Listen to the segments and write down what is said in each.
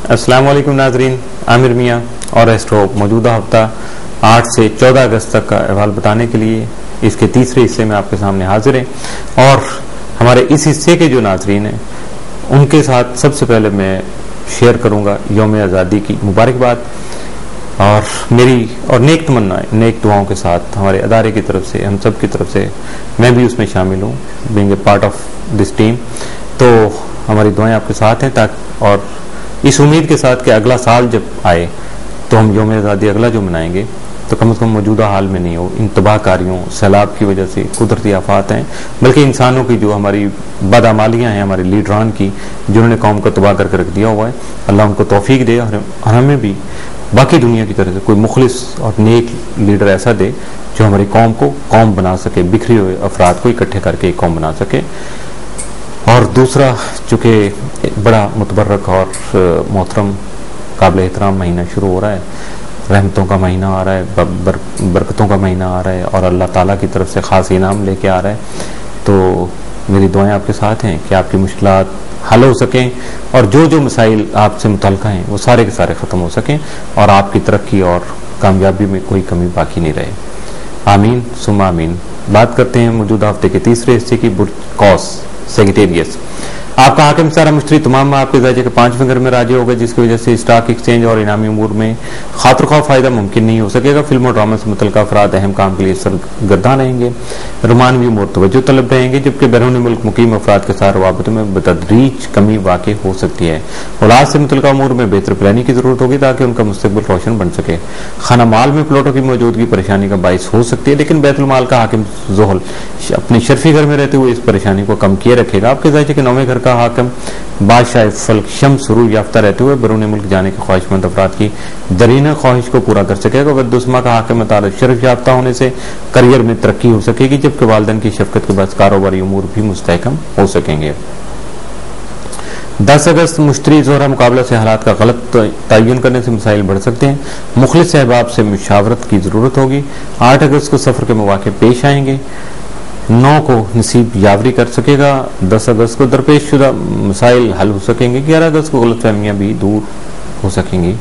السلام علیکم ناظرین، عامر میاں اور ایسٹرو موجودہ ہفتہ 8 سے 14 اگست تک کا احوال بتانے کے لیے اس کے تیسرے حصے میں آپ کے سامنے حاضر ہیں، اور ہمارے اس حصے کے جو ناظرین ہیں ان کے ساتھ سب سے پہلے میں شیئر کروں گا یوم آزادی کی مبارکباد، اور میری اور نیک تمنا نیک دعاؤں کے ساتھ ہمارے ادارے کی طرف سے، ہم سب کی طرف سے، میں بھی اس میں شامل ہوں being a part of this team, تو ہماری دعائیں آپ کے ساتھ ہیں، اور اس امید کے ساتھ کہ اگلا سال جب آئے تو ہم یوم آزادی اگلا جو منائیں گے تو کم از کم موجودہ حال میں نہیں ہو ان تباہ کاریوں، سیلاب کی وجہ سے، قدرتی آفات ہیں، بلکہ انسانوں کی جو ہماری بدعمالیاں ہیں، ہمارے لیڈران کی، جنہوں نے قوم کو تباہ کر کے رکھ دیا ہوا ہے، اللہ ان کو توفیق دے، اور ہمیں بھی باقی دنیا کی طرف سے کوئی مخلص اور نیک لیڈر ایسا دے جو ہماری قوم کو قوم بنا سکے، بکھرے ہوئے افراد کو اکٹھے کر کے ایک قوم بنا سکے۔ اور دوسرا، چونکہ بڑا متبرک اور محترم قابل احترام مہینہ شروع ہو رہا ہے، رحمتوں کا مہینہ آ رہا ہے، برکتوں کا مہینہ آ رہا ہے، اور اللہ تعالیٰ کی طرف سے خاص انعام لے کے آ رہا ہے، تو میری دعائیں آپ کے ساتھ ہیں کہ آپ کی مشکلات حل ہو سکیں، اور جو مسائل آپ سے متعلقہ ہیں وہ سارے کے سارے ختم ہو سکیں، اور آپ کی ترقی اور کامیابی میں کوئی کمی باقی نہیں رہے۔ آمین ثم آمین۔ بات کرتے ہیں موجودہ ہفتے کے تیسرے حصے کی، برج قوس سیگیٹیریس۔ آپ کا حاکم سارا مشتری تمام آپ کے درجے کے 5ویں گھر میں راجع ہوگا، جس کی وجہ سے اسٹاک ایکسچینج اور انعامی امور میں خاطر خواہ فائدہ ممکن نہیں ہو سکے گا۔ فلم اور ڈرامہ سے متعلقہ افراد اہم کام کے لیے سرگرداں رہیں گے، رومانوی امور توجہ طلب رہیں گے، جبکہ بیرون ملک مقیم افراد کے ساتھ روابطوں میں بتدریج کمی واقع ہو سکتی ہے۔ اولاد سے متعلقہ امور میں بہتر پلاننگ کی ضرورت ہوگی تاکہ ان کا مستقبل روشن بن سکے۔ خانہ مال میں پلاٹوں کی موجودگی پریشانی کا باعث ہو سکتی ہے، لیکن بیت المال کا حاکم زحل اپنے شرفی گھر میں رہتے ہوئے اس پریشانی کو کم کیے رکھے گا۔ آپ کے درجے کے 9ویں گھر کا حاکم بادشاہ فلک شمس سرور یافتہ رہتے ہوئے بیرون ملک جانے کے خواہش مند افراد کی درینہ خواہش کو پورا کر سکے گا۔ ودسما کا حاکم عطارد شرف یافتہ ہونے سے کریئر میں ترقی ہو سکے گی، جبکہ والدین کی شفقت کے بعد کاروباری امور بھی مستحکم ہو سکیں گے۔ 10 اگست مشتری زہرہ مقابلہ سے حالات کا غلط تعین کرنے سے مسائل بڑھ سکتے ہیں، مخلص احباب سے مشاورت کی ضرورت ہوگی۔ 8 اگست کو سفر کے مواقع پیش آئیں گے، 9 کو نصیب یاوری کر سکے گا، 10 اگست کو درپیش شدہ مسائل حل ہو سکیں گے، 11 اگست کو غلط فہمیاں بھی دور ہو سکیں گی،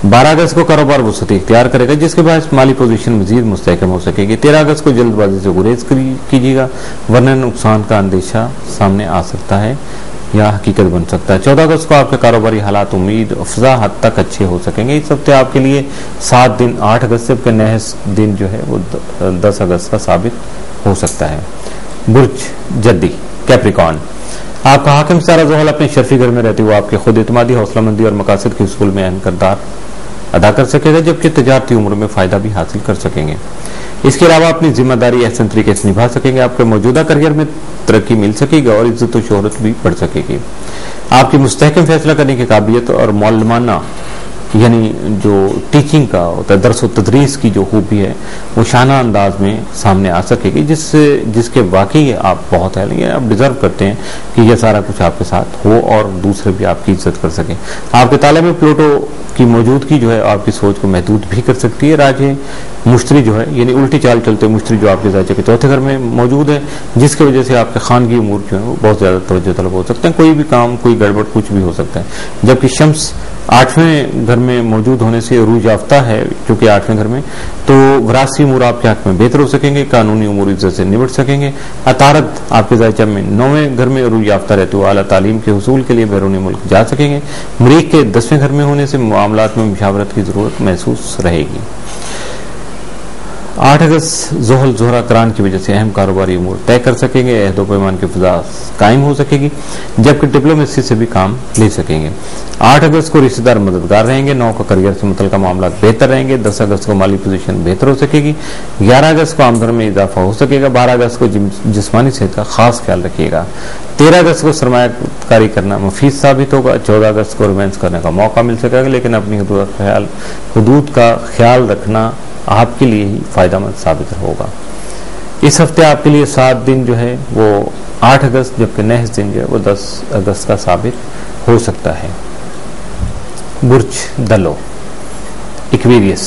12 اگست کو کاروبار وسعت اختیار کرے گا، جس کے باعث مالی پوزیشن مزید مستحکم ہو سکے گی۔ 13 اگست کو جلد بازی سے گریز کیجیے گا، ورنہ نقصان کا اندیشہ سامنے آ سکتا ہے یا حقیقت بن سکتا ہے۔ 14 اگست کو آپ کے کاروباری حالات امید افزا حد تک اچھے ہو سکیں گے۔ اس ہفتے آپ کے لیے 7 دن 8 اگست سے نحس دن جو ہے وہ 10 اگست کا ثابت ہو سکتا ہے۔ برج جدی کیپریکارن، آپ کا حاکم ستارہ زحل اپنے شرفی گھر میں رہتے ہوئے آپ کے خود اعتمادی، حوصلہ مندی اور مقاصد کے حصول میں اہم کردار ادا کر سکے گا، جبکہ تجارتی امور میں فائدہ بھی حاصل کر سکیں گے۔ اس کے علاوہ اپنی ذمہ داری احسن طریقے سے نبھا سکیں گے، آپ کے موجودہ کریئر میں ترقی مل سکے گی اور عزت و شہرت بھی بڑھ سکے گی۔ آپ کی مستحکم فیصلہ کرنے کی قابلیت اور معلمانہ یعنی جو ٹیچنگ کا ہوتا ہے، درس و تدریس کی جو خوبی ہے وہ شانہ انداز میں سامنے آ سکے گی، جس کے واقعی آپ بہت ہے، آپ ڈیزرو کرتے ہیں کہ یہ سارا کچھ آپ کے ساتھ ہو اور دوسرے بھی آپ کی عزت کر سکیں۔ آپ کے تالے میں پلوٹو کی موجودگی جو ہے آپ کی سوچ کو محدود بھی کر سکتی ہے۔ راجے مشتری جو ہے یعنی الٹی چال چلتے مشتری جو آپ کے درجے کے 4تھے گھر میں موجود ہے، جس کی وجہ سے آپ کے خانگی امور جو ہیں وہ بہت زیادہ توجہ طلب ہو سکتے ہیں، کوئی بھی کام، کوئی گڑبڑ، کچھ بھی ہو سکتا ہے۔ جبکہ شمس 8ویں گھر میں موجود ہونے سے عروج یافتہ ہے، چونکہ 8ویں گھر میں، تو وراثتی امور آپ کے حق میں بہتر ہو سکیں گے، قانونی امور عزت سے نمٹ سکیں گے۔ عطارد آپ کے درجہ میں 9ویں گھر میں عروج یافتہ رہتے ہوئے اعلیٰ تعلیم کے حصول کے لیے بیرون ملک جا سکیں گے۔ مریخ کے 10ویں گھر میں ہونے سے معاملات میں مشاورت کی ضرورت محسوس رہے گی۔ 8 اگست زحل زہرہ کران کی وجہ سے اہم کاروباری امور طے کر سکیں گے، عہد و پیمان کی فضا قائم ہو سکے گی، جبکہ ڈپلومیسی سے بھی کام لے سکیں گے۔ 8 اگست کو رشتہ دار مددگار رہیں گے، 9 کو کریئر سے متعلقہ معاملات بہتر رہیں گے، 10 اگست کو مالی پوزیشن بہتر ہو سکے گی، 11 اگست کو آمدن میں اضافہ ہو سکے گا، 12 اگست کو جسمانی صحت کا خاص خیال رکھیے گا، 13 اگست کو سرمایہ کاری کرنا مفید ثابت ہوگا، 14 اگست کو رومانس کرنے کا موقع مل سکے گا، لیکن اپنی حدود کا خیال رکھنا آپ کے لیے ہی فائدہ مند ثابت ہوگا۔ اس ہفتے آپ کے لیے 7 دن جو ہے وہ 8 اگست، جبکہ نحس دن جو ہے وہ 10 اگست کا ثابت ہو سکتا ہے۔ برج دلو ایکویریس،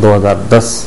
2010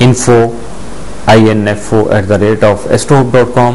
info@astrohope.com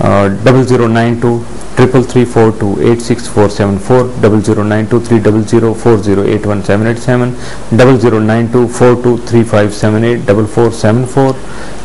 00923334286474 00923004081787 00924235784474